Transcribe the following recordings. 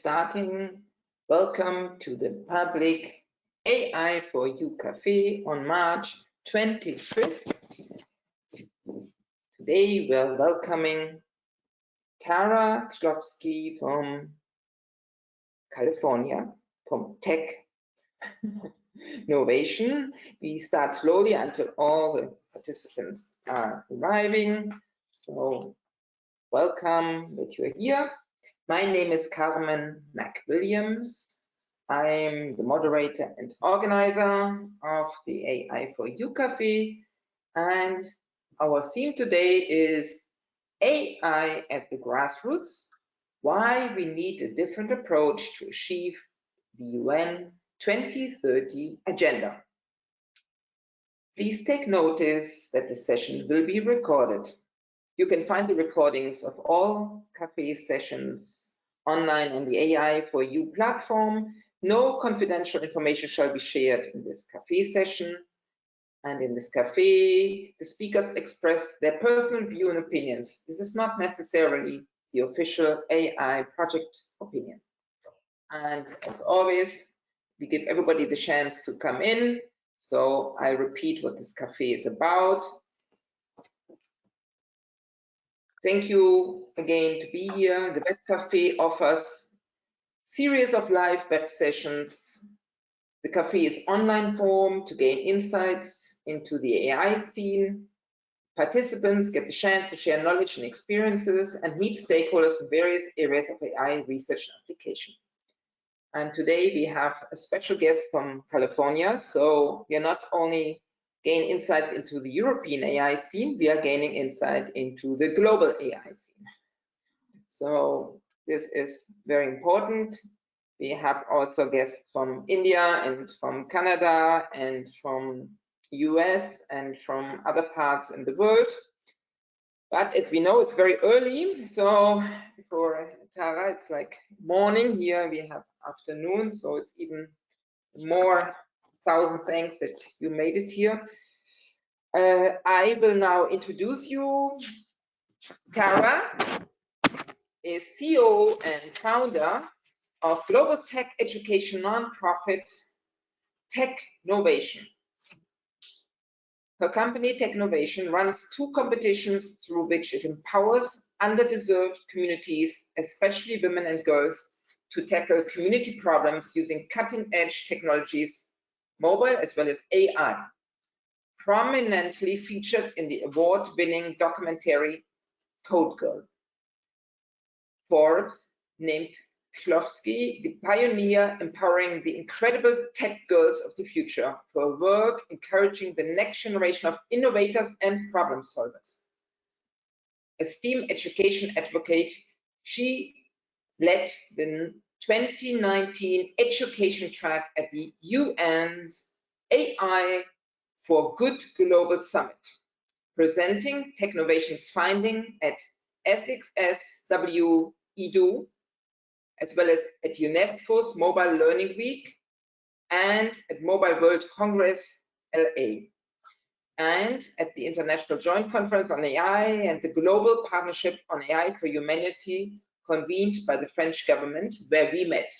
Starting, welcome to the public AI for You Cafe on March 25th. Today we're welcoming Tara Klopsky from California, from TECHNOVATION. We start slowly until all the participants are arriving. So welcome that you're here. My name is Carmen McWilliams. I'm the moderator and organizer of the AI for You Cafe, and our theme today is AI at the grassroots, why we need a different approach to achieve the UN 2030 agenda. Please take notice that the session will be recorded. You can find the recordings of all cafe sessions online on the AI for You platform. No confidential information shall be shared in this cafe session. And in this cafe, the speakers express their personal view and opinions. This is not necessarily the official AI project opinion. And as always, we give everybody the chance to come in. So I repeat what this cafe is about. Thank you again to be here. The Web Cafe offers series of live web sessions. The cafe is online form to gain insights into the AI scene. Participants get the chance to share knowledge and experiences and meet stakeholders from various areas of AI research and application. And today we have a special guest from California. So we are not only gain insights into the European AI scene, we are gaining insight into the global AI scene. So this is very important. We have also guests from India and from Canada and from US and from other parts in the world. But as we know, it's very early. So for Tara, it's like morning. Here we have afternoon. So it's even more. 1,000 thanks that you made it here. I will now introduce you. Tara is CEO and founder of global tech education nonprofit TECHNOVATION. Her company TECHNOVATION runs 2 competitions through which it empowers underdeserved communities, especially women and girls, to tackle community problems using cutting-edge technologies, mobile as well as AI, prominently featured in the award-winning documentary Code Girl. Forbes named Klopsky the pioneer empowering the incredible tech girls of the future for work encouraging the next generation of innovators and problem solvers. A STEAM education advocate, she led the 2019 education track at the UN's AI for Good Global Summit, presenting TECHNOVATION's finding at SXSW EDU, as well as at UNESCO's Mobile Learning Week and at Mobile World Congress LA, and at the International Joint Conference on AI and the Global Partnership on AI for Humanity convened by the French government, where we met.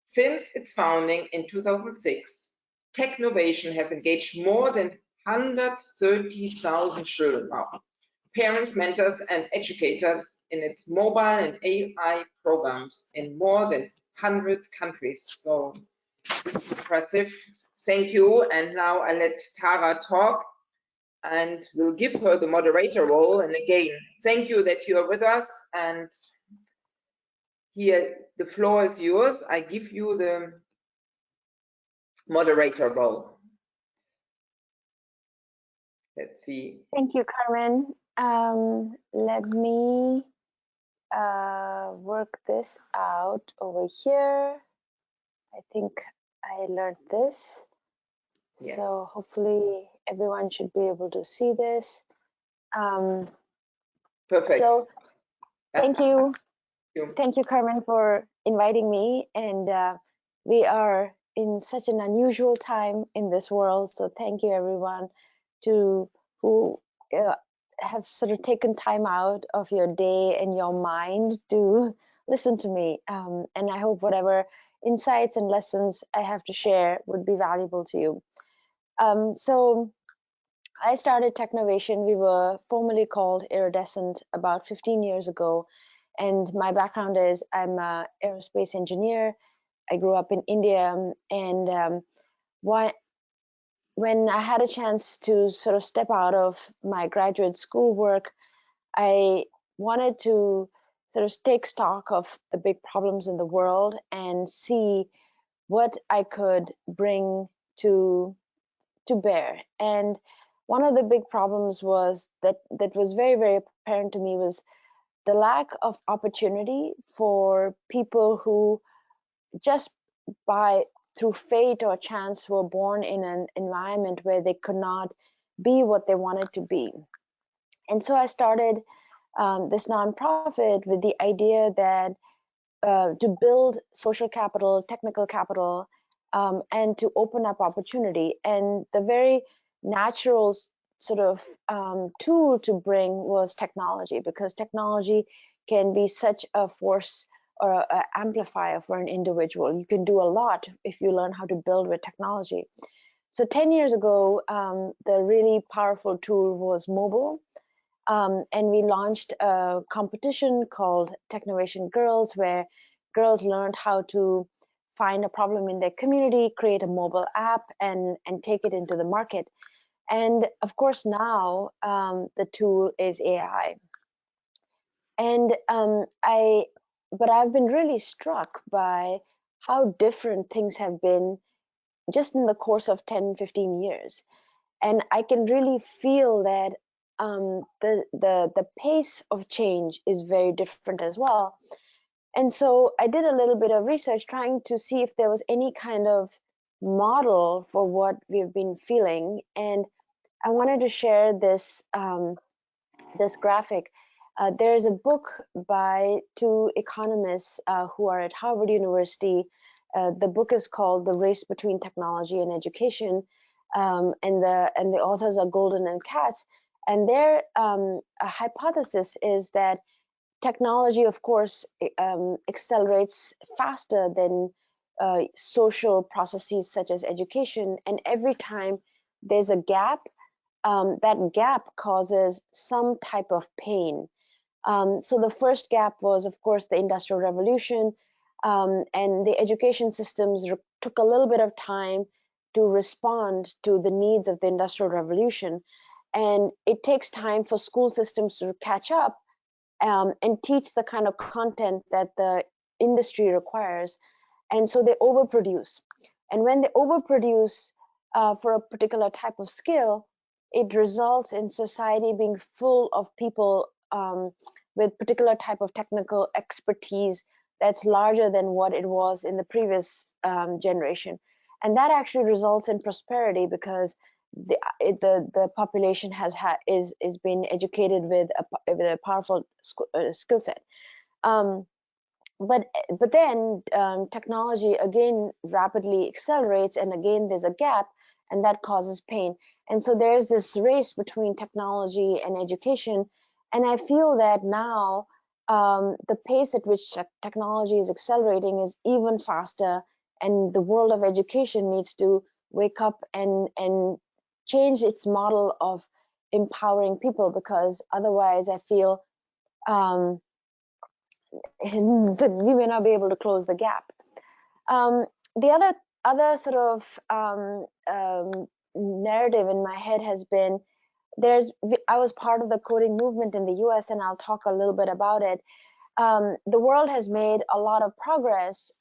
Since its founding in 2006, TECHNOVATION has engaged more than 130,000 children now, parents, mentors, and educators in its mobile and AI programs in more than 100 countries. So this is impressive. Thank you. And now I let Tara talk and we'll give her the moderator role. And again, thank you that you are with us. And here, the floor is yours. I give you the moderator role. Let's see. Thank you, Carmen. Let me work this out over here. I think I learned this. Yes. So hopefully everyone should be able to see this. Perfect. So thank you. Thank you, Carmen, for inviting me. And we are in such an unusual time in this world. So thank you, everyone, who have sort of taken time out of your day and your mind to listen to me. And I hope whatever insights and lessons I have to share would be valuable to you. So I started Technovation. We were formerly called Iridescent about 15 years ago. And my background is I'm an aerospace engineer. I grew up in India. And when I had a chance to sort of step out of my graduate school work, I wanted to sort of take stock of the big problems in the world and see what I could bring to bear. And one of the big problems was that was very, very apparent to me was the lack of opportunity for people who just by through fate or chance were born in an environment where they could not be what they wanted to be. And so I started this nonprofit with the idea that to build social capital, technical capital, and to open up opportunity. And the very natural sort of tool to bring was technology, because technology can be such a force or an amplifier for an individual. You can do a lot if you learn how to build with technology. So 10 years ago, the really powerful tool was mobile. And we launched a competition called Technovation Girls, where girls learned how to find a problem in their community, create a mobile app, and take it into the market. And of course, now the tool is AI. And but I've been really struck by how different things have been just in the course of 10, 15 years. And I can really feel that the pace of change is very different as well. And so I did a little bit of research trying to see if there was any kind of model for what we've been feeling. And I wanted to share this this graphic. There is a book by two economists who are at Harvard University. The book is called The Race Between Technology and Education, and the authors are Golden and Katz. And their hypothesis is that technology, of course, accelerates faster than social processes such as education. And every time there's a gap, that gap causes some type of pain. So the first gap was, of course, the Industrial Revolution, and the education systems took a little bit of time to respond to the needs of the Industrial Revolution. And it takes time for school systems to catch up and teach the kind of content that the industry requires. And so they overproduce. And when they overproduce for a particular type of skill, it results in society being full of people with particular type of technical expertise that's larger than what it was in the previous generation. And that actually results in prosperity, because the population is being educated with a powerful skill set. But then technology again rapidly accelerates, and again there's a gap, and that causes pain. And so there's this race between technology and education. And I feel that now the pace at which technology is accelerating is even faster, and the world of education needs to wake up and change its model of empowering people, because otherwise I feel that we may not be able to close the gap. The other sort of narrative in my head has been I was part of the coding movement in the US, and I'll talk a little bit about it. The world has made a lot of progress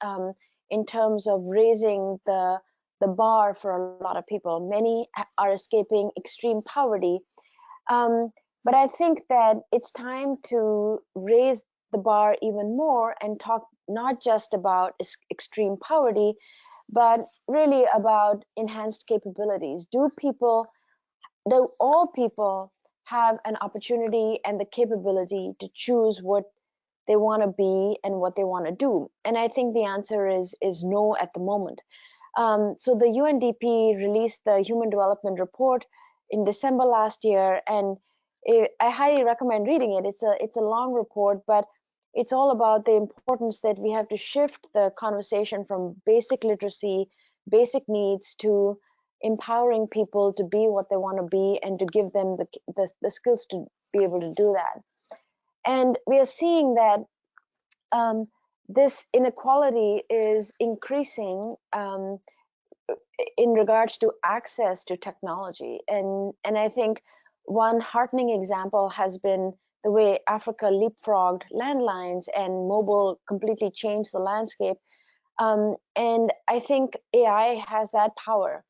in terms of raising the bar for a lot of people. Many are escaping extreme poverty. But I think that it's time to raise the bar even more and talk not just about extreme poverty, but really about enhanced capabilities. Do all people have an opportunity and the capability to choose what they want to be and what they want to do? And I think the answer is no at the moment. So the UNDP released the Human Development Report in December last year, and I highly recommend reading it. It's a long report, but it's all about the importance that we have to shift the conversation from basic literacy, basic needs, to empowering people to be what they want to be and to give them the skills to be able to do that. And we are seeing that this inequality is increasing in regards to access to technology. And I think one heartening example has been the way Africa leapfrogged landlines and mobile completely changed the landscape. And I think AI has that power.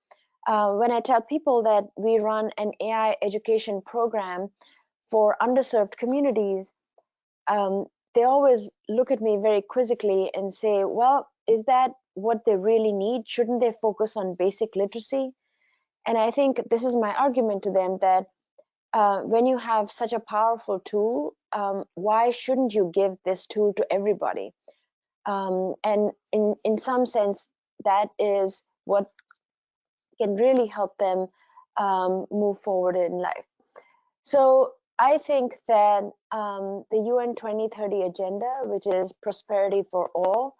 When I tell people that we run an AI education program for underserved communities, they always look at me very quizzically and say, well, is that what they really need? Shouldn't they focus on basic literacy? And I think this is my argument to them, that when you have such a powerful tool, why shouldn't you give this tool to everybody? And in some sense, that is what can really help them move forward in life. So I think that the UN 2030 agenda, which is prosperity for all,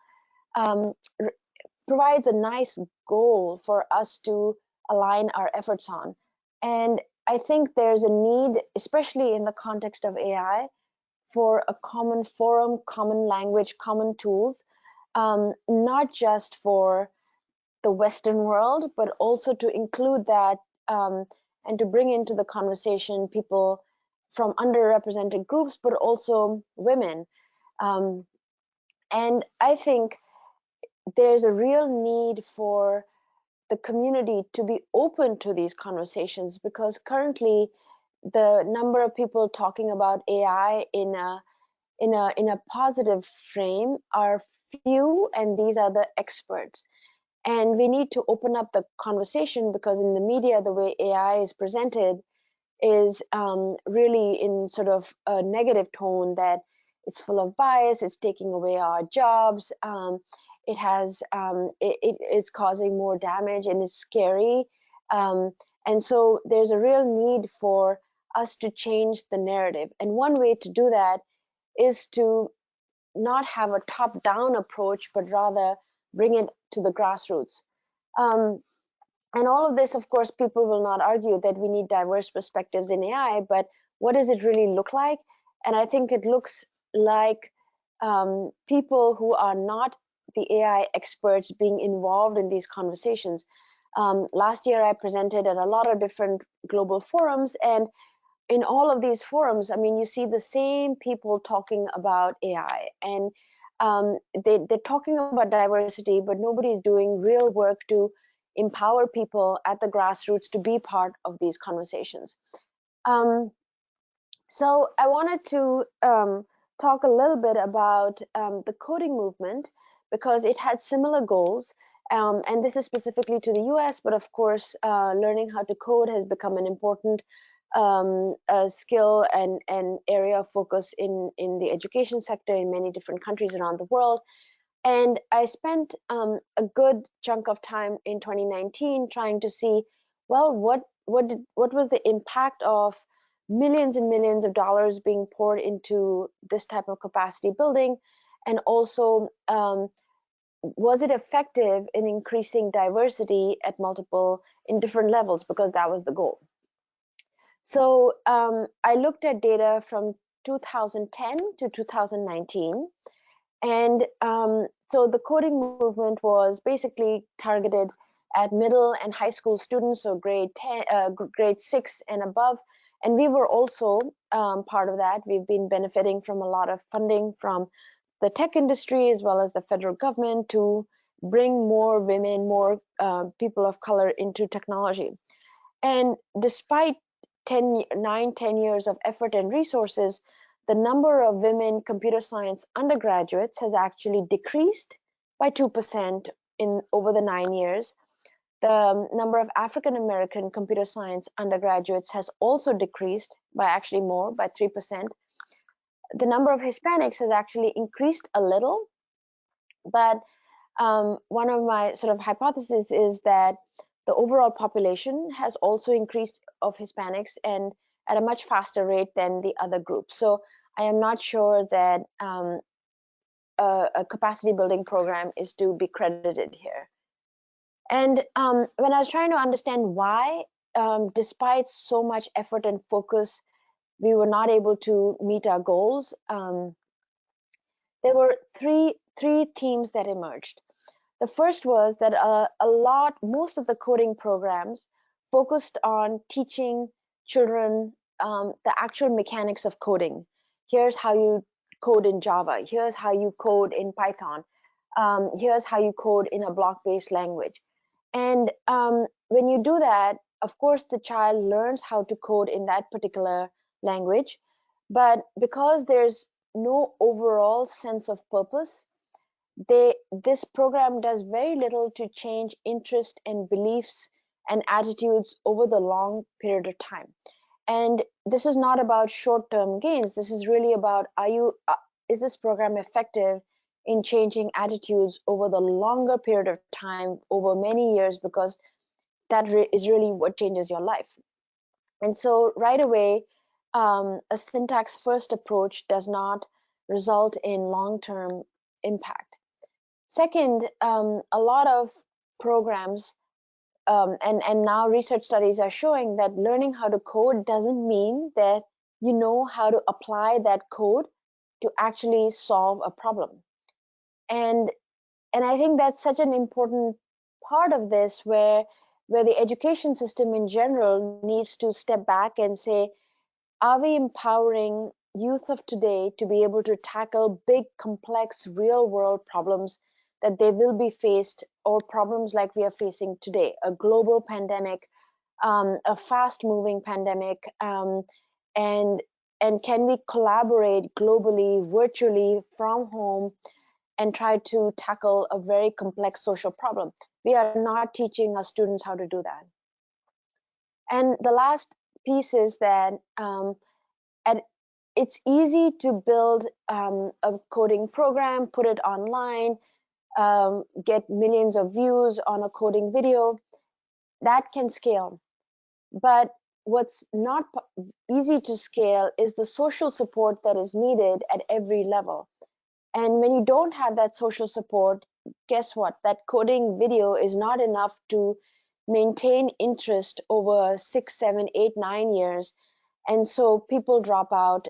provides a nice goal for us to align our efforts on. And I think there's a need, especially in the context of AI, for a common forum, common language, common tools, not just for the Western world, but also to include that and to bring into the conversation people from underrepresented groups, but also women. And I think there's a real need for the community to be open to these conversations, because currently the number of people talking about AI in a positive frame are few, and these are the experts. And we need to open up the conversation, because in the media, the way AI is presented is really in sort of a negative tone, that it's full of bias, it's taking away our jobs, it's causing more damage, and it's scary. And so there's a real need for us to change the narrative. And one way to do that is to not have a top-down approach, but rather bring it to the grassroots. And all of this, of course, people will not argue that we need diverse perspectives in AI, but what does it really look like? And I think it looks like people who are not the AI experts being involved in these conversations. Last year, I presented at a lot of different global forums, and in all of these forums, I mean, you see the same people talking about AI, and they're talking about diversity, but nobody's doing real work to empower people at the grassroots to be part of these conversations. So I wanted to talk a little bit about the coding movement, because it had similar goals. And this is specifically to the US, but of course, learning how to code has become an important skill and area of focus in the education sector in many different countries around the world. And I spent a good chunk of time in 2019 trying to see, well, what was the impact of millions and millions of dollars being poured into this type of capacity building, and also was it effective in increasing diversity at in different levels, because that was the goal. So I looked at data from 2010 to 2019. And so the coding movement was basically targeted at middle and high school students, so grade 6 and above. And we were also part of that. We've been benefiting from a lot of funding from the tech industry as well as the federal government to bring more women, more people of color into technology. And despite 10 years of effort and resources, the number of women computer science undergraduates has actually decreased by 2% over the 9 years. The number of African American computer science undergraduates has also decreased by actually more, by 3%. The number of Hispanics has actually increased a little, but one of my sort of hypotheses is that the overall population has also increased of Hispanics, and at a much faster rate than the other groups. So I am not sure that a capacity building program is to be credited here. And when I was trying to understand why, despite so much effort and focus, we were not able to meet our goals, there were three themes that emerged. The first was that most of the coding programs focused on teaching children the actual mechanics of coding. Here's how you code in Java. Here's how you code in Python. Here's how you code in a block-based language. And when you do that, of course, the child learns how to code in that particular language. But because there's no overall sense of purpose, this program does very little to change interest and beliefs and attitudes over the long period of time. And this is not about short-term gains. This is really about, is this program effective in changing attitudes over the longer period of time, over many years, because that is really what changes your life. And so right away, a syntax first approach does not result in long-term impact. Second, a lot of programs and now research studies are showing that learning how to code doesn't mean that you know how to apply that code to actually solve a problem. And I think that's such an important part of this, where the education system in general needs to step back and say, are we empowering youth of today to be able to tackle big, complex, real-world problems that they will be faced, or problems like we are facing today, a global pandemic, a fast-moving pandemic, and can we collaborate globally, virtually, from home, and try to tackle a very complex social problem? We are not teaching our students how to do that. And the last piece is that it's easy to build a coding program, put it online, get millions of views on a coding video. That can scale. But what's not easy to scale is the social support that is needed at every level. And when you don't have that social support, guess what? That coding video is not enough to maintain interest over 6, 7, 8, 9 years. And so people drop out,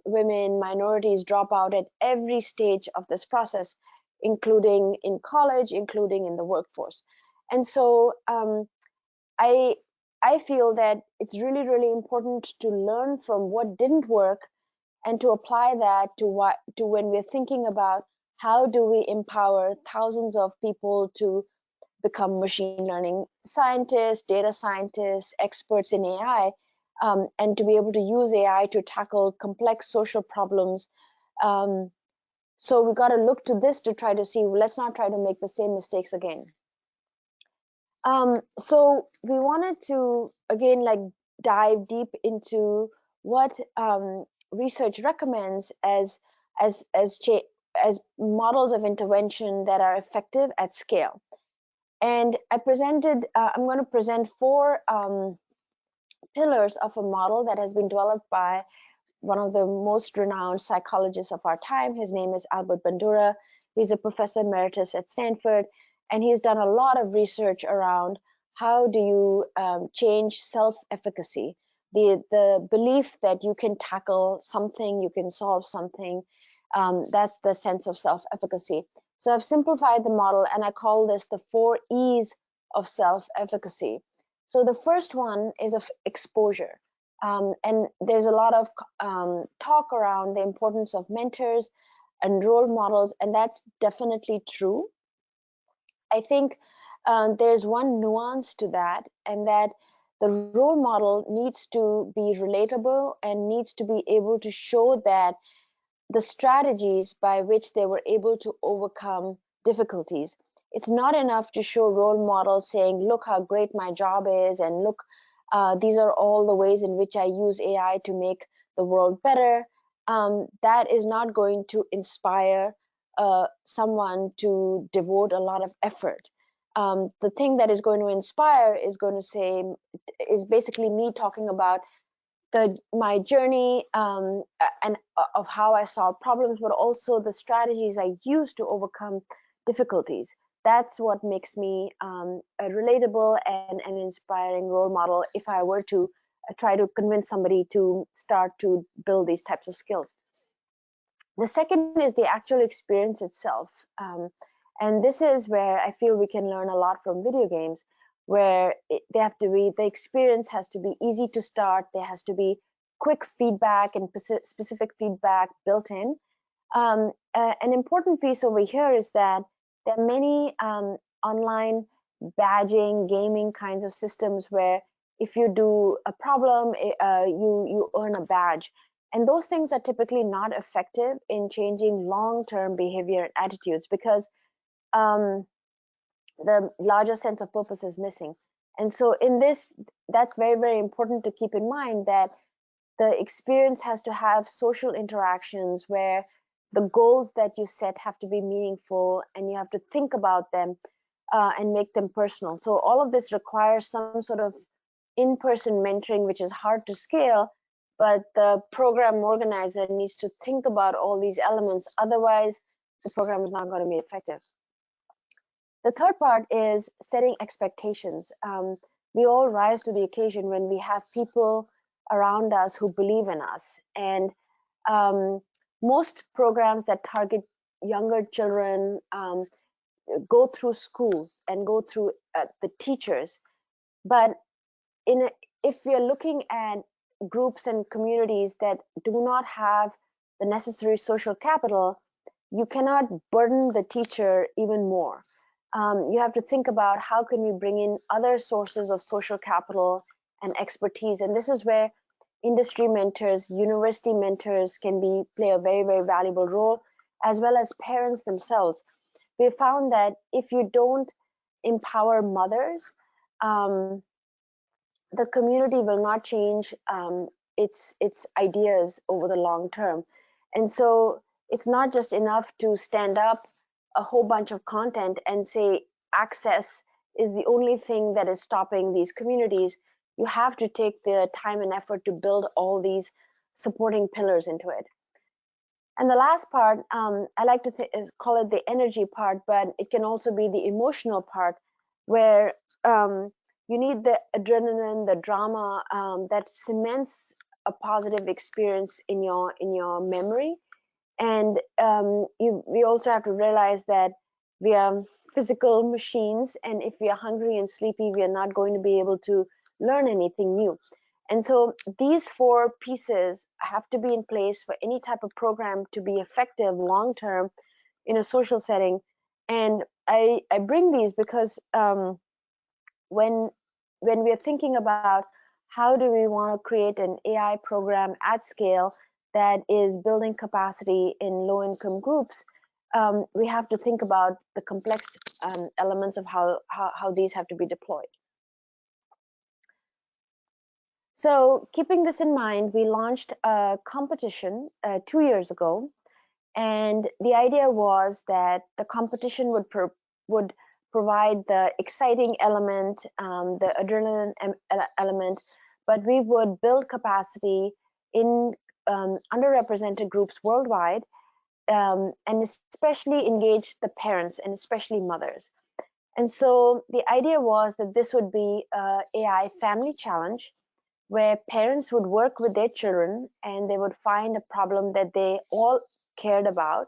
women, minorities drop out at every stage of this process, including in college, including in the workforce. And so I feel that it's really, really important to learn from what didn't work and to apply that to when we're thinking about how do we empower thousands of people to become machine learning scientists, data scientists, experts in AI, and to be able to use AI to tackle complex social problems. So we got to look to this to try to see, let's not try to make the same mistakes again. So we wanted to, again, like dive deep into what research recommends as models of intervention that are effective at scale. And I presented, I'm going to present 4 pillars of a model that has been developed by one of the most renowned psychologists of our time. His name is Albert Bandura. He's a professor emeritus at Stanford, and he's done a lot of research around how do you change self-efficacy, the belief that you can tackle something, you can solve something. That's the sense of self-efficacy. So I've simplified the model, and I call this the 4 E's of self-efficacy. So the first one is of exposure. And there's a lot of talk around the importance of mentors and role models, and that's definitely true. I think there's one nuance to that, and that the role model needs to be relatable and needs to be able to show that the strategies by which they were able to overcome difficulties. It's not enough to show role models saying, look how great my job is, and look, these are all the ways in which I use AI to make the world better. That is not going to inspire someone to devote a lot of effort. The thing that is going to inspire is basically me talking about my journey and of how I solve problems, but also the strategies I use to overcome difficulties. That's what makes me a relatable and an inspiring role model if I were to try to convince somebody to start to build these types of skills. The second is the actual experience itself. And this is where I feel we can learn a lot from video games, where the experience has to be easy to start. There has to be quick feedback and specific feedback built in. An important piece over here is that there are many online badging, gaming kinds of systems where if you do a problem, you earn a badge. And those things are typically not effective in changing long-term behavior and attitudes because the larger sense of purpose is missing. And so in this, that's very, very important to keep in mind that the experience has to have social interactions where the goals that you set have to be meaningful and you have to think about them and make them personal. So all of this requires some sort of in-person mentoring, which is hard to scale, but the program organizer needs to think about all these elements. Otherwise, the program is not going to be effective. The third part is setting expectations. We all rise to the occasion when we have people around us who believe in us. And most programs that target younger children go through schools and go through the teachers. But if we are looking at groups and communities that do not have the necessary social capital, you cannot burden the teacher even more. You have to think about how can we bring in other sources of social capital and expertise. And this is where industry mentors, university mentors can play a very, very valuable role, as well as parents themselves. We found that if you don't empower mothers, the community will not change its ideas over the long term. And so it's not just enough to stand up a whole bunch of content and say access is the only thing that is stopping these communities. You have to take the time and effort to build all these supporting pillars into it. And the last part, I like to call it the energy part, but it can also be the emotional part, where you need the adrenaline, the drama that cements a positive experience in your memory. And we also have to realize that we are physical machines, and if we are hungry and sleepy, we are not going to be able to learn anything new. And so these four pieces have to be in place for any type of program to be effective long-term in a social setting. And I bring these because when we are thinking about how do we want to create an AI program at scale that is building capacity in low-income groups, we have to think about the complex elements of how these have to be deployed. So keeping this in mind, we launched a competition 2 years ago, and the idea was that the competition would provide the exciting element, the adrenaline element, but we would build capacity in underrepresented groups worldwide, and especially engage the parents and especially mothers. And so the idea was that this would be an AI family challenge where parents would work with their children and they would find a problem that they all cared about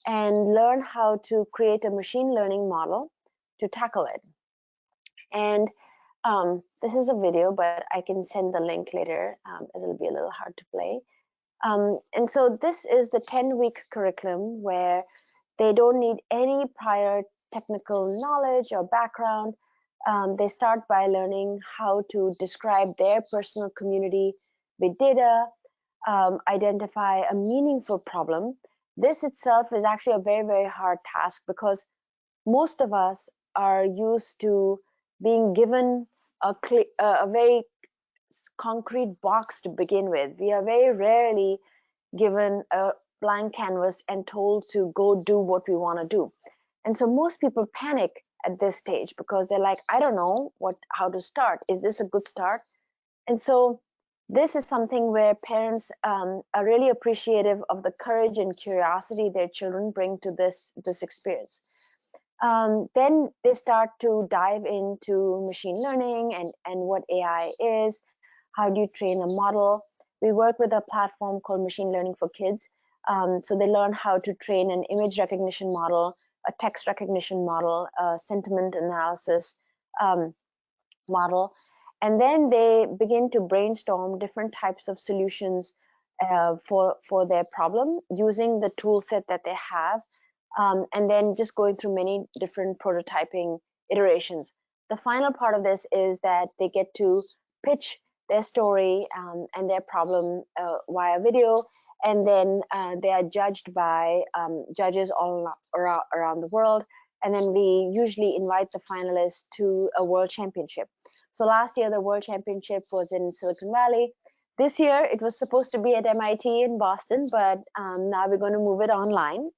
and learn how to create a machine learning model to tackle it. And this is a video, but I can send the link later as it'll be a little hard to play. And so this is the 10-week curriculum where they don't need any prior technical knowledge or background. They start by learning how to describe their personal community with data, identify a meaningful problem. This itself is actually a very, very hard task because most of us are used to being given a very concrete box to begin with. We are very rarely given a blank canvas and told to go do what we want to do. And so most people panic at this stage because they're like, I don't know how to start. Is this a good start? And so This is something where parents are really appreciative of the courage and curiosity their children bring to this experience. Then they start to dive into machine learning and what AI is, how do you train a model. We work with a platform called Machine Learning for Kids. So they learn how to train an image recognition model, a text recognition model, a sentiment analysis model. And then they begin to brainstorm different types of solutions for their problem using the tool set that they have, and then just going through many different prototyping iterations. The final part of this is that they get to pitch their story and their problem via video, and then they are judged by judges all around the world. And then we usually invite the finalists to a world championship. So last year, the world championship was in Silicon Valley. This year, it was supposed to be at MIT in Boston, but now we're going to move it online,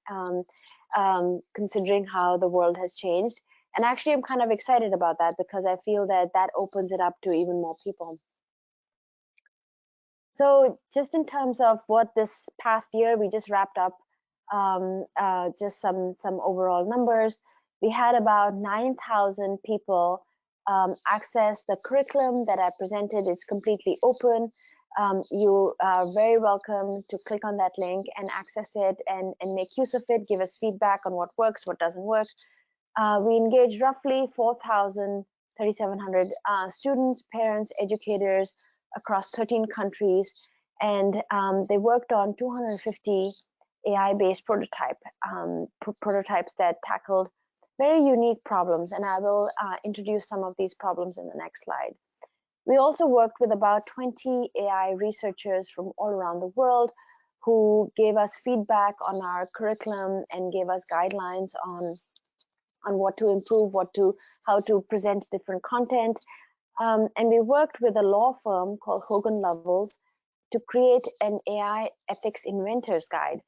considering how the world has changed. And actually, I'm kind of excited about that because I feel that that opens it up to even more people. So just in terms of what this past year, we just wrapped up, just some overall numbers. We had about 9,000 people access the curriculum that I presented. It's completely open. You are very welcome to click on that link and access it and make use of it. Give us feedback on what works, what doesn't work. We engaged roughly 3,700 students, parents, educators across 13 countries, and they worked on 250 AI-based prototypes that tackled very unique problems, and I will introduce some of these problems in the next slide. We also worked with about 20 AI researchers from all around the world who gave us feedback on our curriculum and gave us guidelines on what to improve, how to present different content. And we worked with a law firm called Hogan Lovells to create an AI ethics inventors guide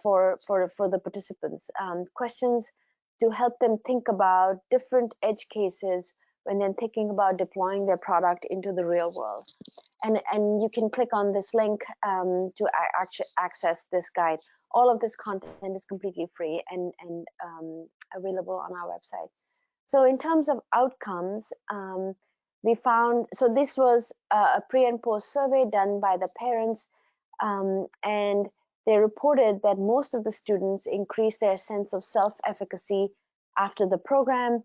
for the participants. Questions to help them think about different edge cases when they're thinking about deploying their product into the real world. And you can click on this link to access this guide. All of this content is completely free and available on our website. So in terms of outcomes, we found, so this was a pre and post survey done by the parents, and they reported that most of the students increased their sense of self-efficacy after the program.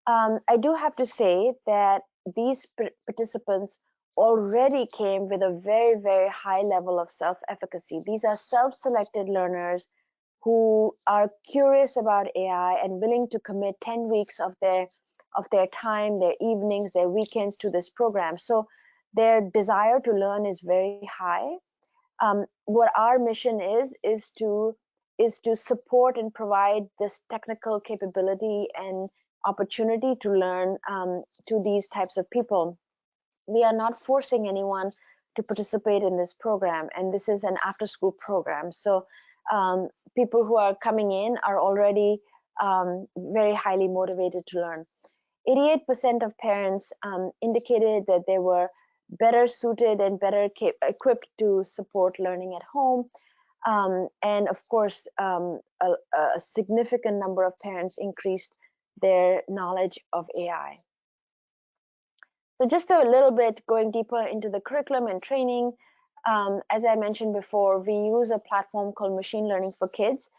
I do have to say that these participants already came with a very, very high level of self-efficacy. These are self-selected learners who are curious about AI and willing to commit 10 weeks of their time, their evenings, their weekends to this program. So their desire to learn is very high. What our mission is to support and provide this technical capability and opportunity to learn to these types of people. We are not forcing anyone to participate in this program, and this is an after-school program. So people who are coming in are already very highly motivated to learn. 88% of parents indicated that they were better suited and better equipped to support learning at home. And of course, a significant number of parents increased their knowledge of AI. So just a little bit going deeper into the curriculum and training. As I mentioned before, we use a platform called Machine Learning for Kids.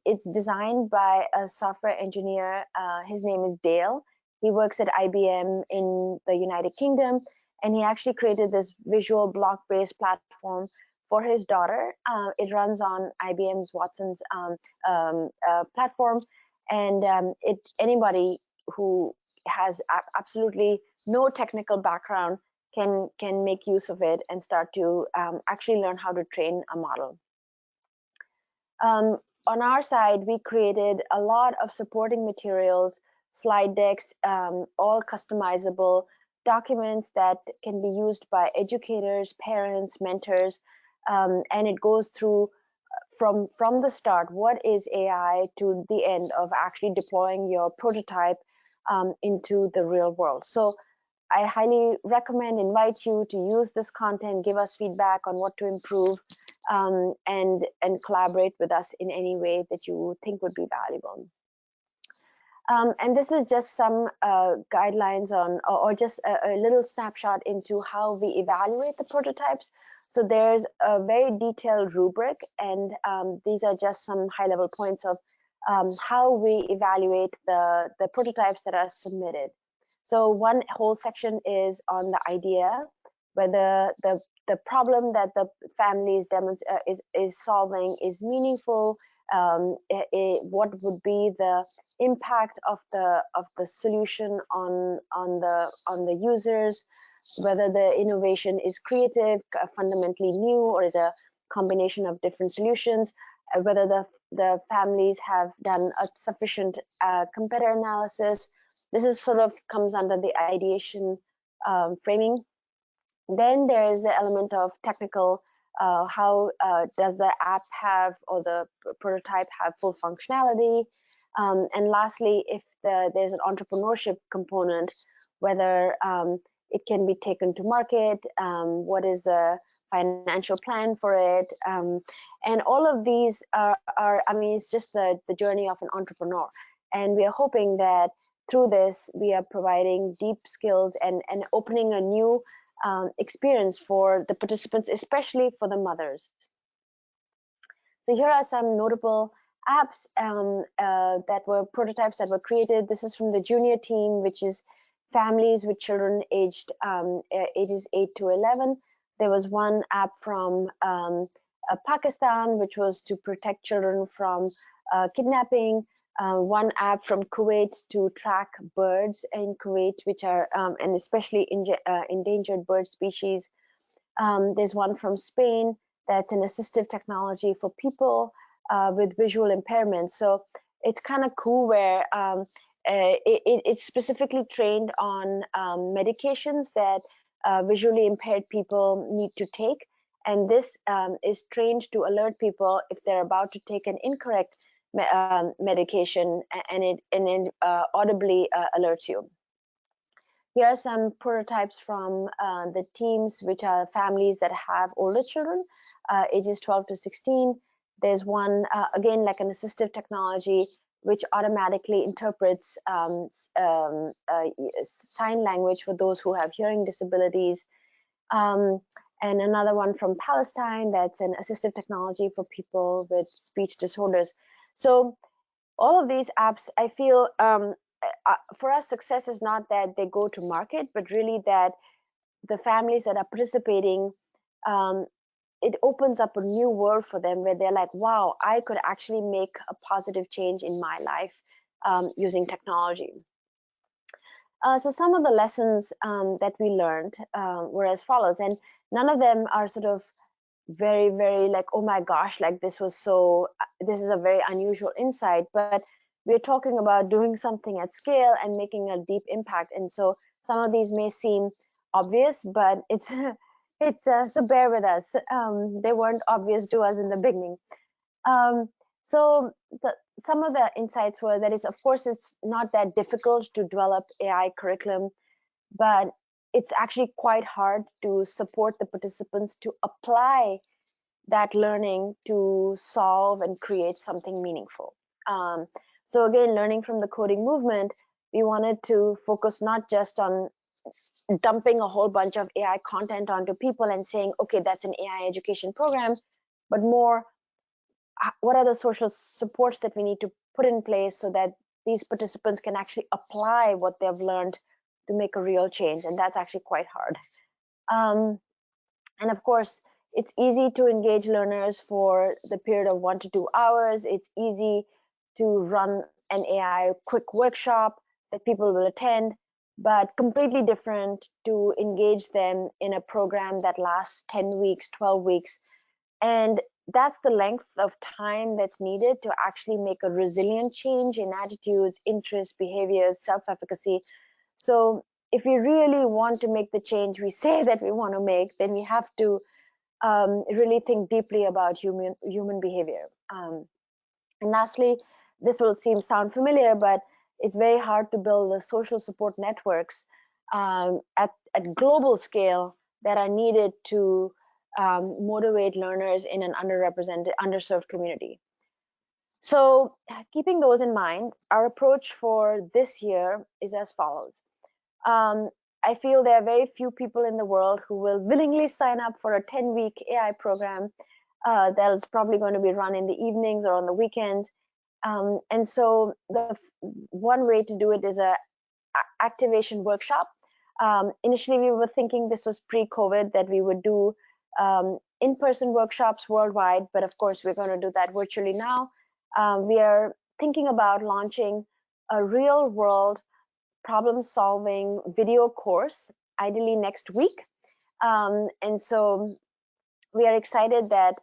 It's designed by a software engineer. His name is Dale. He works at IBM in the United Kingdom, and he actually created this visual block-based platform for his daughter. It runs on IBM's Watson's platform, and anybody who has absolutely no technical background can make use of it and start to actually learn how to train a model. On our side, we created a lot of supporting materials, slide decks, all customizable documents that can be used by educators, parents, mentors, and it goes through from the start, what is AI, to the end of actually deploying your prototype into the real world. So I highly recommend, invite you to use this content, give us feedback on what to improve, and collaborate with us in any way that you think would be valuable. And this is just some guidelines on, or just a little snapshot into how we evaluate the prototypes. So there's a very detailed rubric, and these are just some high-level points of how we evaluate the prototypes that are submitted. So one whole section is on the idea, whether the problem that the family is solving is meaningful, what would be the impact of the solution on the users, whether the innovation is creative, fundamentally new, or is a combination of different solutions, whether the families have done a sufficient competitor analysis. This is sort of comes under the ideation framing. Then there is the element of technical, how does the app have, or the prototype have full functionality? And lastly, if there's an entrepreneurship component, whether it can be taken to market, what is the financial plan for it, and all of these are I mean, it's just the journey of an entrepreneur, and we are hoping that through this we are providing deep skills and opening a new experience for the participants, especially for the mothers. So here are some notable apps that were prototypes that were created. This is from the junior team, which is families with children aged ages 8 to 11. There was one app from Pakistan, which was to protect children from kidnapping. One app from Kuwait to track birds in Kuwait, which are and especially endangered bird species. There's one from Spain that's an assistive technology for people with visual impairments. So it's kind of cool where it's specifically trained on medications that visually impaired people need to take. And this is trained to alert people if they're about to take an incorrect medication, and it audibly alerts you. Here are some prototypes from the teams, which are families that have older children, ages 12 to 16. There's one, again, like an assistive technology, which automatically interprets sign language for those who have hearing disabilities. And another one from Palestine, that's an assistive technology for people with speech disorders. So all of these apps, I feel, for us, success is not that they go to market, but really that the families that are participating, it opens up a new world for them where they're like, wow, I could actually make a positive change in my life using technology. So some of the lessons that we learned were as follows, and none of them are sort of very, very like, oh my gosh, like this is a very unusual insight, but we're talking about doing something at scale and making a deep impact. And so some of these may seem obvious, but it's so bear with us. They weren't obvious to us in the beginning. So some of the insights were that of course, it's not that difficult to develop AI curriculum, but it's actually quite hard to support the participants to apply that learning to solve and create something meaningful. So again, learning from the coding movement, we wanted to focus not just on dumping a whole bunch of AI content onto people and saying, okay, that's an AI education program, but more, what are the social supports that we need to put in place so that these participants can actually apply what they've learned to make a real change. And that's actually quite hard. And of course, it's easy to engage learners for the period of 1 to 2 hours. It's easy to run an AI quick workshop that people will attend, but completely different to engage them in a program that lasts 10 weeks, 12 weeks. And that's the length of time that's needed to actually make a resilient change in attitudes, interests, behaviors, self-efficacy. So if we really want to make the change we say that we want to make, then we have to really think deeply about human behavior. And lastly, this will sound familiar, but it's very hard to build the social support networks at global scale that are needed to motivate learners in an underrepresented, underserved community. So keeping those in mind, our approach for this year is as follows. I feel there are very few people in the world who will willingly sign up for a 10-week AI program that's probably going to be run in the evenings or on the weekends. And so the one way to do it is a activation workshop. Initially, we were thinking this was pre-COVID that we would do in-person workshops worldwide, but of course, we're going to do that virtually now. We are thinking about launching a real-world problem-solving video course, ideally next week. And so we are excited that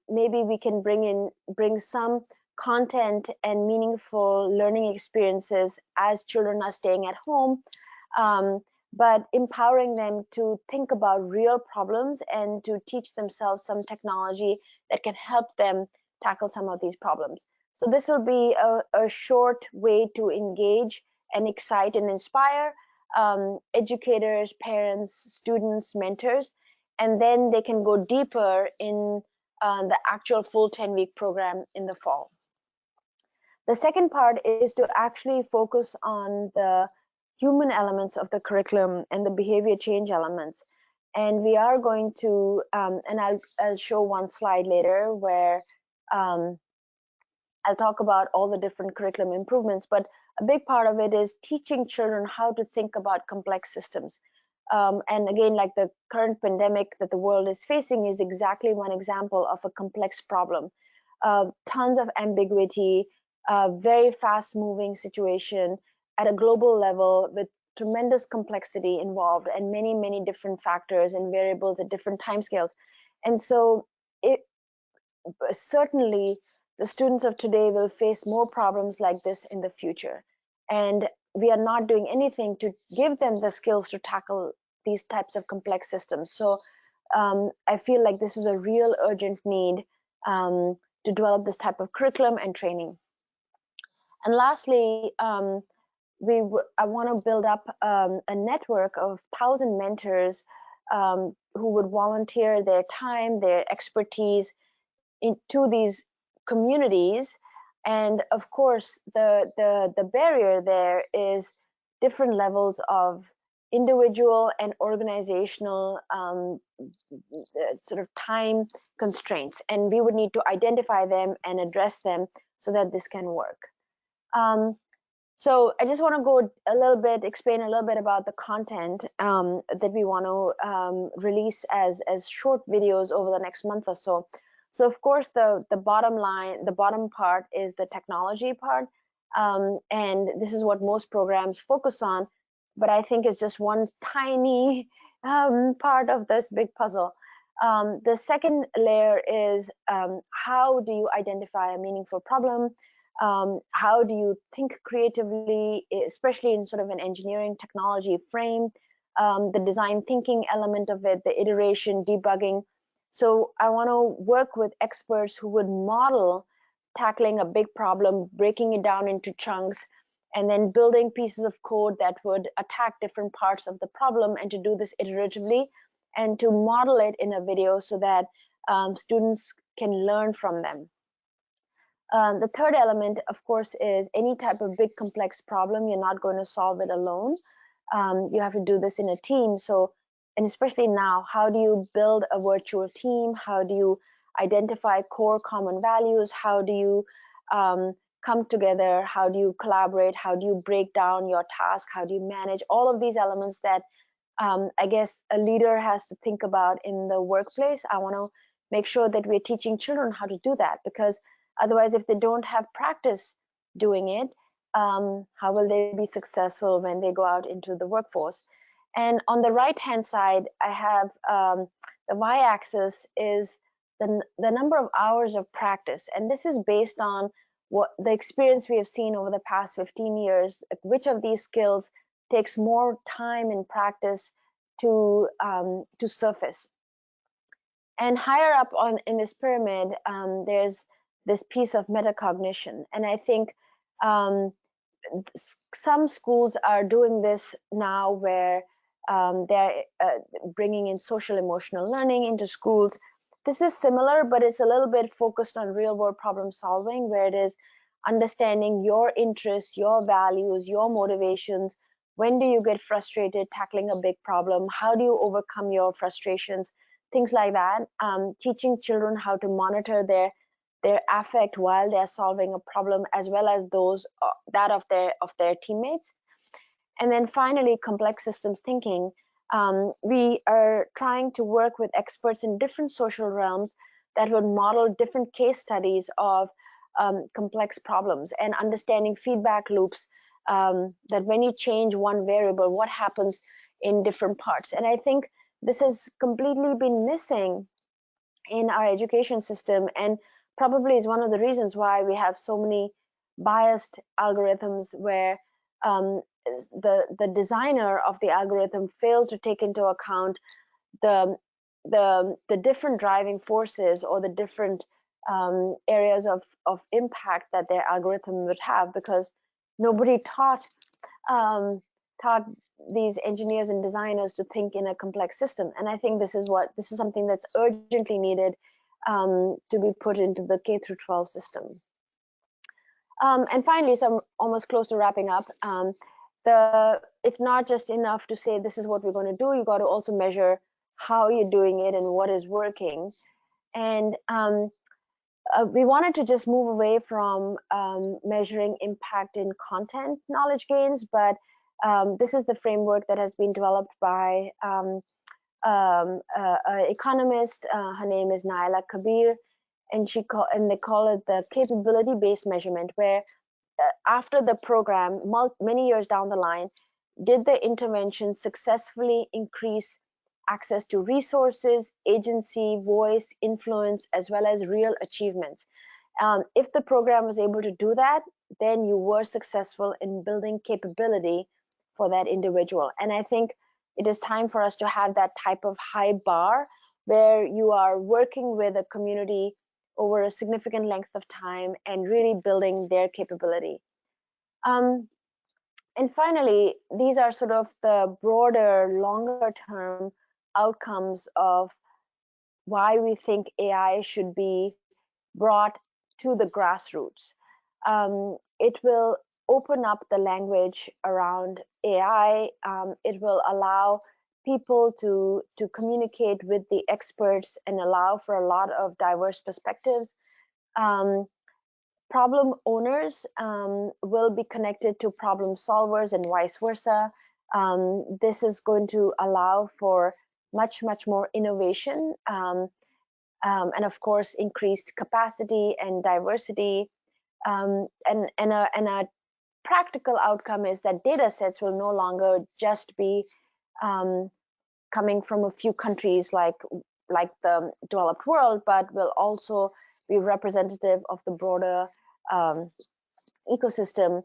maybe we can bring some content and meaningful learning experiences as children are staying at home, but empowering them to think about real problems and to teach themselves some technology that can help them tackle some of these problems. So this will be a short way to engage and excite and inspire educators, parents, students, mentors, and then they can go deeper in the actual full 10-week program in the fall. The second part is to actually focus on the human elements of the curriculum and the behavior change elements. And we are going to, and I'll show one slide later where I'll talk about all the different curriculum improvements, but a big part of it is teaching children how to think about complex systems. And again, like the current pandemic that the world is facing is exactly one example of a complex problem. Tons of ambiguity, very fast moving situation at a global level with tremendous complexity involved and many, many different factors and variables at different timescales. And so certainly the students of today will face more problems like this in the future. And we are not doing anything to give them the skills to tackle these types of complex systems. So I feel like this is a real urgent need to develop this type of curriculum and training. And lastly, I want to build up a network of 1,000 mentors who would volunteer their time, their expertise into these communities. And of course, the barrier there is different levels of individual and organizational sort of time constraints, and we would need to identify them and address them so that this can work. So I just want to go a little bit, explain a little bit about the content that we want to release as short videos over the next month or so. So of course, the bottom line, the bottom part is the technology part. And this is what most programs focus on, but I think it's just one tiny part of this big puzzle. The second layer is how do you identify a meaningful problem? How do you think creatively, especially in sort of an engineering technology frame, the design thinking element of it, the iteration, debugging. So I want to work with experts who would model tackling a big problem, breaking it down into chunks, and then building pieces of code that would attack different parts of the problem, and to do this iteratively and to model it in a video so that students can learn from them. The third element, of course, is any type of big complex problem, you're not going to solve it alone. You have to do this in a team. So, and especially now, how do you build a virtual team? How do you identify core common values? How do you come together? How do you collaborate? How do you break down your task? How do you manage all of these elements that I guess a leader has to think about in the workplace? I want to make sure that we're teaching children how to do that, because otherwise, if they don't have practice doing it, how will they be successful when they go out into the workforce? And on the right-hand side, I have the y-axis is the number of hours of practice. And this is based on what the experience we have seen over the past 15 years, which of these skills takes more time and practice to surface. And higher up in this pyramid, there's this piece of metacognition. And I think some schools are doing this now, where they're bringing in social emotional learning into schools. This is similar, but it's a little bit focused on real world problem solving, where it is understanding your interests, your values, your motivations. When do you get frustrated tackling a big problem? How do you overcome your frustrations? Things like that. Teaching children how to monitor their affect while they're solving a problem, as well as those that of their teammates. And then finally, complex systems thinking. We are trying to work with experts in different social realms that would model different case studies of complex problems, and understanding feedback loops, that when you change one variable, what happens in different parts. And I think this has completely been missing in our education system, and probably is one of the reasons why we have so many biased algorithms, where the designer of the algorithm failed to take into account the different driving forces, or the different areas of impact that their algorithm would have, because nobody taught these engineers and designers to think in a complex system. And I think this is something that's urgently needed to be put into the K through 12 system. And finally, so I'm almost close to wrapping up. It's not just enough to say this is what we're going to do. You got to also measure how you're doing it and what is working. And we wanted to just move away from measuring impact in content knowledge gains, but this is the framework that has been developed by an economist. Her name is Naila Kabir, and they call it the capability-based measurement, where after the program, many years down the line, did the intervention successfully increase access to resources, agency, voice, influence, as well as real achievements? If the program was able to do that, then you were successful in building capability for that individual. And I think it is time for us to have that type of high bar, where you are working with a community over a significant length of time and really building their capability. And finally, these are sort of the broader, longer term outcomes of why we think AI should be brought to the grassroots. It will open up the language around AI. It will allow people to communicate with the experts and allow for a lot of diverse perspectives. Problem owners will be connected to problem solvers and vice versa. This is going to allow for much more innovation, and of course increased capacity and diversity. And a practical outcome is that data sets will no longer just be coming from a few countries like the developed world, but will also be representative of the broader ecosystem.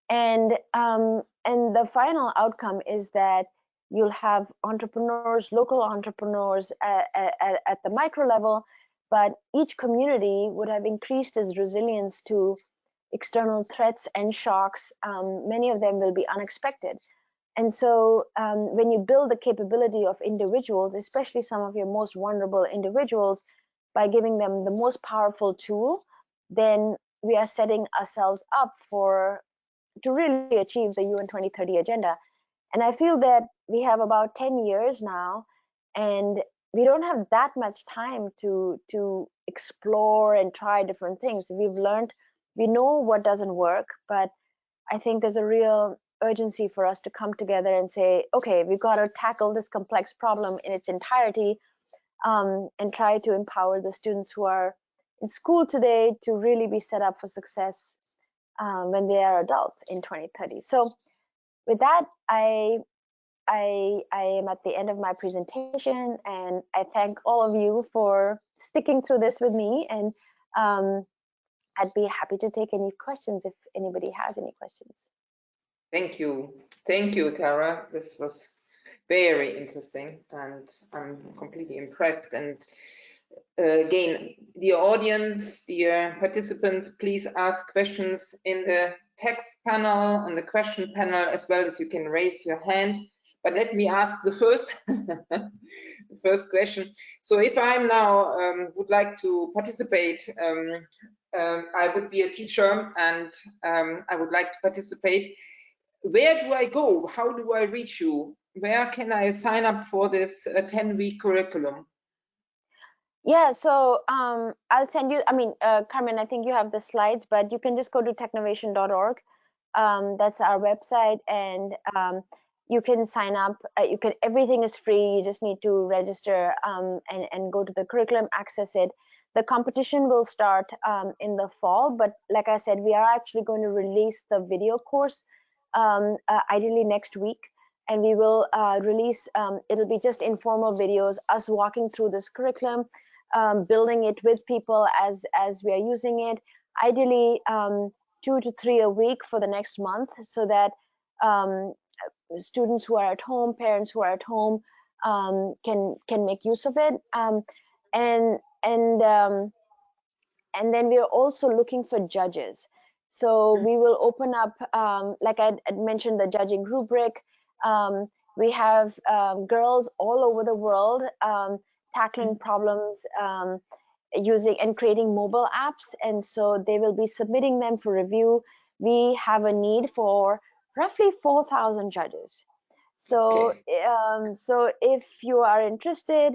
And the final outcome is that you'll have entrepreneurs, local entrepreneurs at the micro level, but each community would have increased its resilience to external threats and shocks. Many of them will be unexpected. And so when you build the capability of individuals, especially some of your most vulnerable individuals, by giving them the most powerful tool, then we are setting ourselves up to really achieve the UN 2030 agenda. And I feel that we have about 10 years now, and we don't have that much time to explore and try different things. We know what doesn't work, but I think there's a real urgency for us to come together and say, okay, we've got to tackle this complex problem in its entirety, and try to empower the students who are in school today to really be set up for success when they are adults in 2030. So with that, I am at the end of my presentation, and I thank all of you for sticking through this with me, and I'd be happy to take any questions if anybody has any questions. Thank you, Tara. This was very interesting, and I'm completely impressed. And again, dear audience, dear participants, please ask questions in the text panel, on the question panel, as well as you can raise your hand. But let me ask the first, the first question. So if I'm now would like to participate, I would be a teacher and I would like to participate. Where do I go? How do I reach you? Where can I sign up for this 10-week curriculum? Yeah, so I'll send you, Carmen, I think you have the slides, but you can just go to technovation.org. That's our website, and you can sign up. Everything is free. You just need to register and go to the curriculum, access it. The competition will start in the fall, but like I said, we are actually going to release the video course ideally next week. And we will release, it'll be just informal videos, us walking through this curriculum, building it with people as we are using it, ideally 2 to 3 a week for the next month, so that students who are at home, parents who are at home can make use of it. And then we are also looking for judges. So we will open up, like I mentioned, the judging rubric. We have girls all over the world tackling problems using and creating mobile apps, and so they will be submitting them for review. We have a need for roughly 4,000 judges. So Okay. so if you are interested,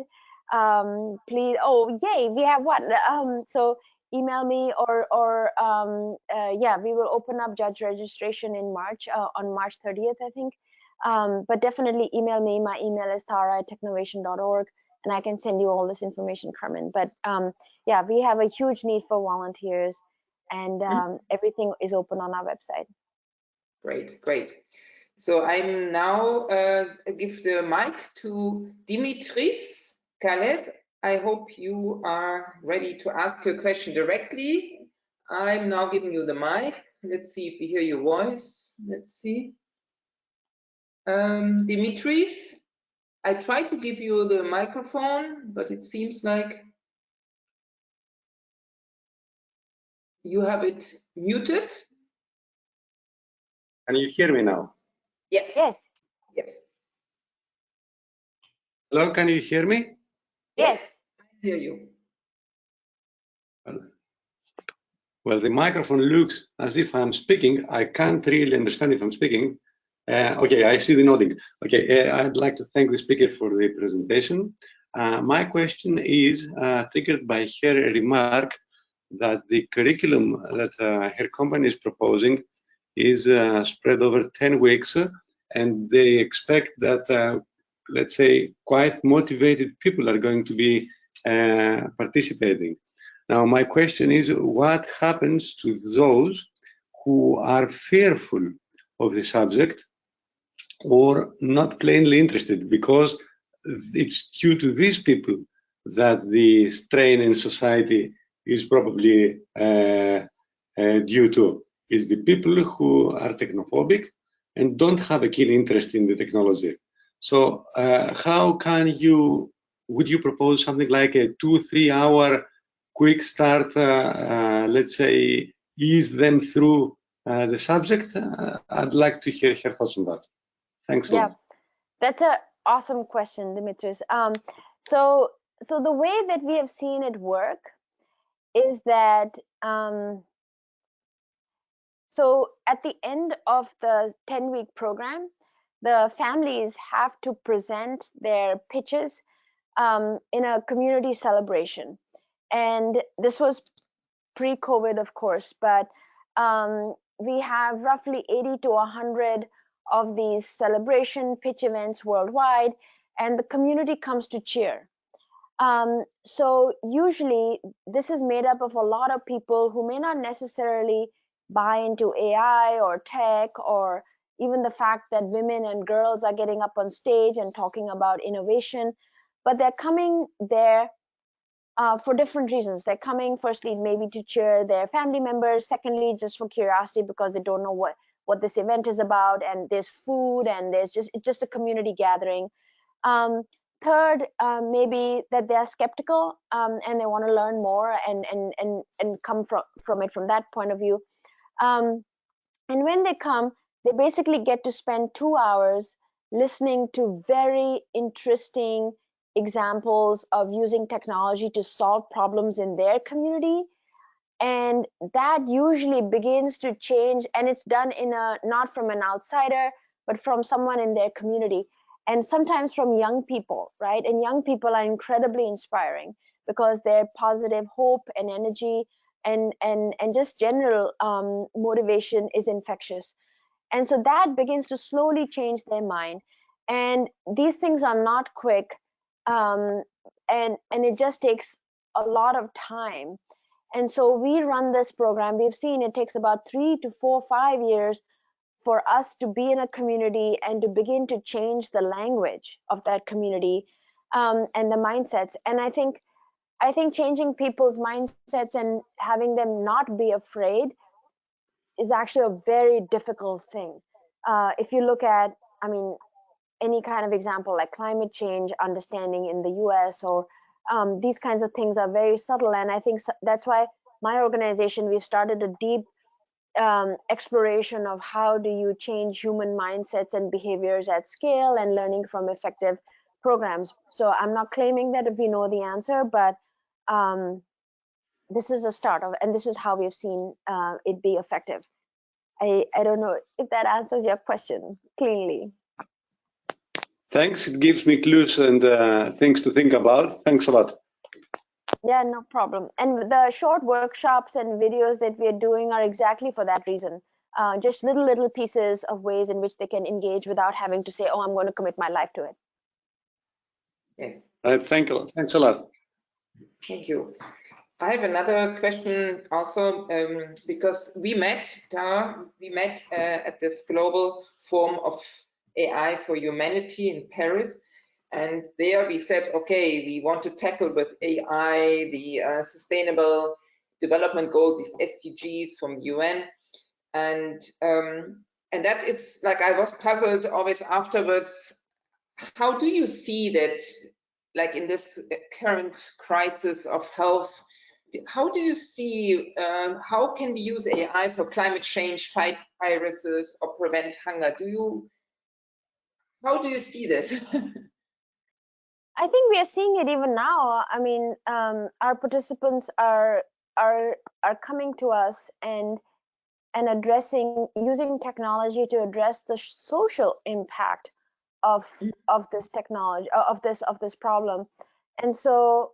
please, oh yay, we have one. So email me, or yeah, we will open up judge registration in March, on March 30th, I think. But definitely email me. My email is tara@technovation.org, and I can send you all this information, Carmen. But yeah, we have a huge need for volunteers, and everything is open on our website. Great, great. So I'm now give the mic to Dimitris Kales. I hope you are ready to ask your question directly. I'm now giving you the mic. Let's see if we hear your voice. Let's see. Dimitris, I tried to give you the microphone, but it seems like you have it muted. Can you hear me now? Yes. Yes. Yes. Hello, can you hear me? Yes. I hear you. Well, the microphone looks as if I'm speaking. I can't really understand if I'm speaking. Okay, I see the nodding. Okay, I'd like to thank the speaker for the presentation. My question is triggered by her remark that the curriculum that her company is proposing is spread over 10 weeks, and they expect that, let's say, quite motivated people are going to be participating. Now, my question is, what happens to those who are fearful of the subject or not plainly interested? Because it's due to these people that the strain in society is probably due to. Is the people who are technophobic and don't have a keen interest in the technology. So how can you, would you propose something like a 2-3 hour quick start, let's say, ease them through the subject? I'd like to hear her thoughts on that. Thanks a lot. Yeah, that's an awesome question, Dimitris. So the way that we have seen it work is that so at the end of the 10-week program, the families have to present their pitches in a community celebration. And this was pre-COVID, of course, but we have roughly 80 to 100 of these celebration pitch events worldwide, and the community comes to cheer. So usually this is made up of a lot of people who may not necessarily buy into AI or tech, or even the fact that women and girls are getting up on stage and talking about innovation, but they're coming there for different reasons. They're coming firstly maybe to cheer their family members, secondly just for curiosity because they don't know what this event is about, and there's food, and it's just a community gathering. Third, maybe that they are skeptical and they want to learn more and come from it from that point of view. And when they come, they basically get to spend 2 hours listening to very interesting examples of using technology to solve problems in their community. And that usually begins to change, and it's done in a not from an outsider, but from someone in their community, and sometimes from young people, right? And young people are incredibly inspiring because their positive hope and energy and just general motivation is infectious. And so that begins to slowly change their mind. And these things are not quick, and it just takes a lot of time. And so we run this program. We've seen it takes about 3 to 4, 5 years for us to be in a community and to begin to change the language of that community, and the mindsets. And I think changing people's mindsets and having them not be afraid is actually a very difficult thing. If you look at, I mean, any kind of example like climate change understanding in the US, or these kinds of things are very subtle. And I think that's why my organization, we've started a deep exploration of how do you change human mindsets and behaviors at scale, and learning from effective programs. So I'm not claiming that we know the answer, but this is a start of, and this is how we've seen it be effective. I don't know if that answers your question cleanly. Thanks. It gives me clues and things to think about. Thanks a lot. Yeah, no problem. And the short workshops and videos that we're doing are exactly for that reason. Just little pieces of ways in which they can engage without having to say, oh, I'm going to commit my life to it. Yes. Thanks a lot. Thank you. I have another question also, because we met at this global forum of AI for humanity in Paris, and there we said, okay, we want to tackle with AI the sustainable development goals, these SDGs from the UN, and that is like, I was puzzled always afterwards. How do you see that, like in this current crisis of health? How do you see, how can we use AI for climate change, fight viruses, or prevent hunger? How do you see this? I think we are seeing it even now. I mean, our participants are coming to us and addressing, using technology to address the social impact of this technology, of this problem. And so,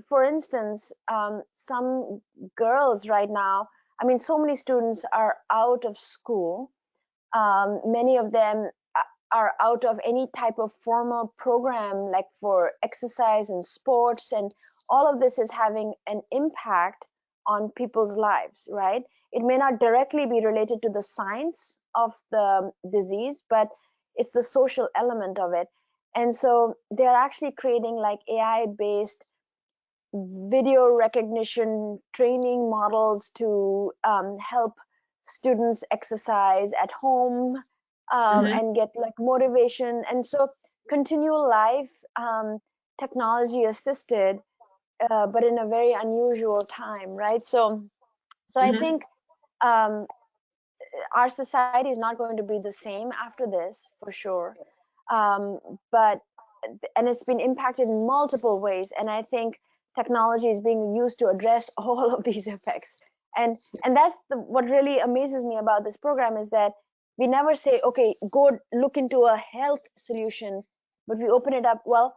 for instance, some girls right now, I mean, so many students are out of school. Many of them are out of any type of formal program, like for exercise and sports, and all of this is having an impact on people's lives, right? It may not directly be related to the science of the disease, but it's the social element of it. And so they're actually creating like AI-based video recognition training models to help students exercise at home, and get like motivation. And so continual life, technology assisted, but in a very unusual time, right? So I think our society is not going to be the same after this, for sure. And it's been impacted in multiple ways. And I think technology is being used to address all of these effects. And that's what really amazes me about this program, is that we never say, okay, go look into a health solution, but we open it up. Well,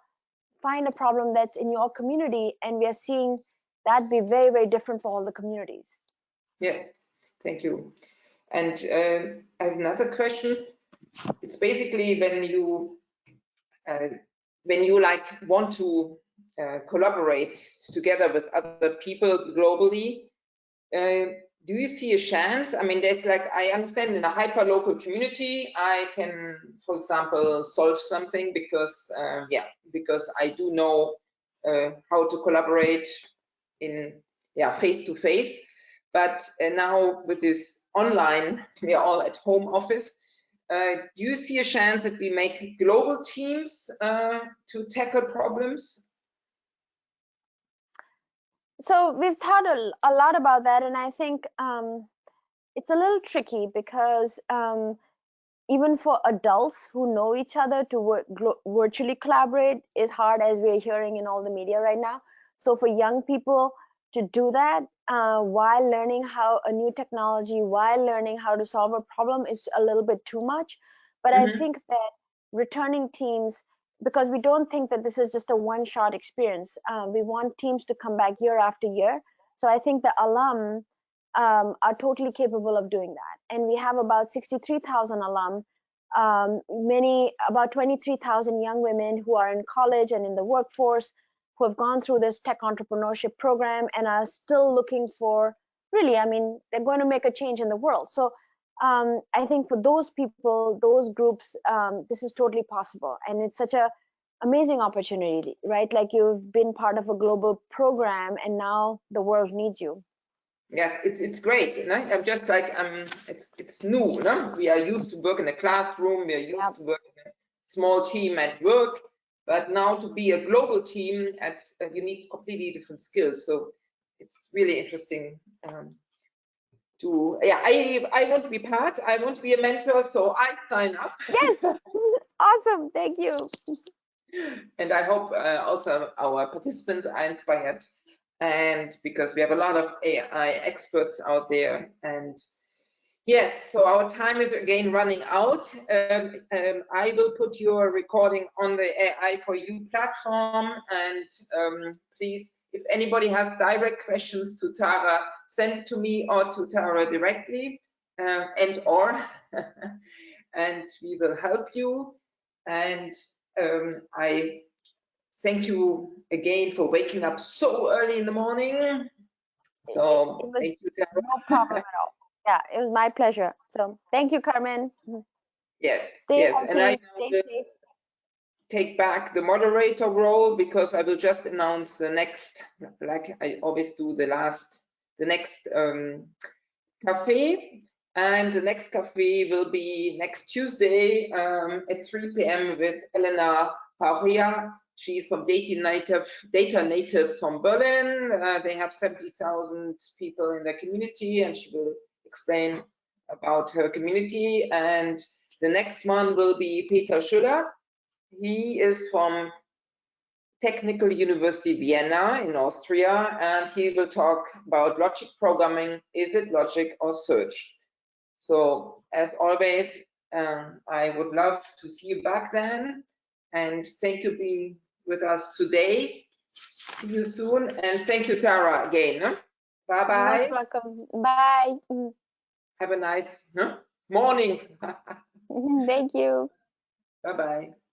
find a problem that's in your community, and we are seeing that be very, very different for all the communities. Yes, thank you. And I have another question. It's basically when you like want to collaborate together with other people globally, do you see a chance? I mean, there's like, I understand in a hyper-local community, I can, for example, solve something because I do know how to collaborate in face-to-face. But now with this online, we are all at home office. Do you see a chance that we make global teams to tackle problems? So we've thought a lot about that, and I think it's a little tricky because even for adults who know each other to virtually collaborate is hard, as we're hearing in all the media right now. So for young people to do that while learning how a new technology, while learning how to solve a problem is a little bit too much. But I think that returning teams, because we don't think that this is just a one-shot experience, we want teams to come back year after year. So I think the alum are totally capable of doing that. And we have about 63,000 alum, about 23,000 young women who are in college and in the workforce, who have gone through this tech entrepreneurship program and are still looking for, really, I mean, they're going to make a change in the world. So I think for those people, those groups, this is totally possible. And it's such a amazing opportunity, right? Like you've been part of a global program and now the world needs you. Yes, it's great. No? I'm just like it's new. No? We are used to work in a classroom. We are used to work in a small team at work. But now to be a global team, you need completely different skills. So it's really interesting. I want to be part. I want to be a mentor. So I sign up. Yes, awesome. Thank you. And I hope also our participants are inspired. And because we have a lot of AI experts out there. And yes, so our time is again running out. I will put your recording on the AI for You platform. And please, if anybody has direct questions to Tara, send it to me or to Tara directly and we will help you. And I thank you again for waking up so early in the morning. So thank you, Tara. No problem at all. Yeah, it was my pleasure. So thank you, Carmen. Yes. Stay yes. healthy, And I stay safe. Take back the moderator role because I will just announce the next, like I always do, the next cafe. And the next cafe will be next Tuesday at 3 p.m. with Elena Pauria. She's from Data Natives from Berlin. They have 70,000 people in their community, and she will explain about her community. And the next one will be Peter Schüller. He is from Technical University Vienna in Austria, and he will talk about logic programming. Is it logic or search? So as always, I would love to see you back then. And thank you for being with us today. See you soon. And thank you, Tara, again. Bye-bye. Most welcome. Bye. Have a nice morning. Thank you. Bye-bye.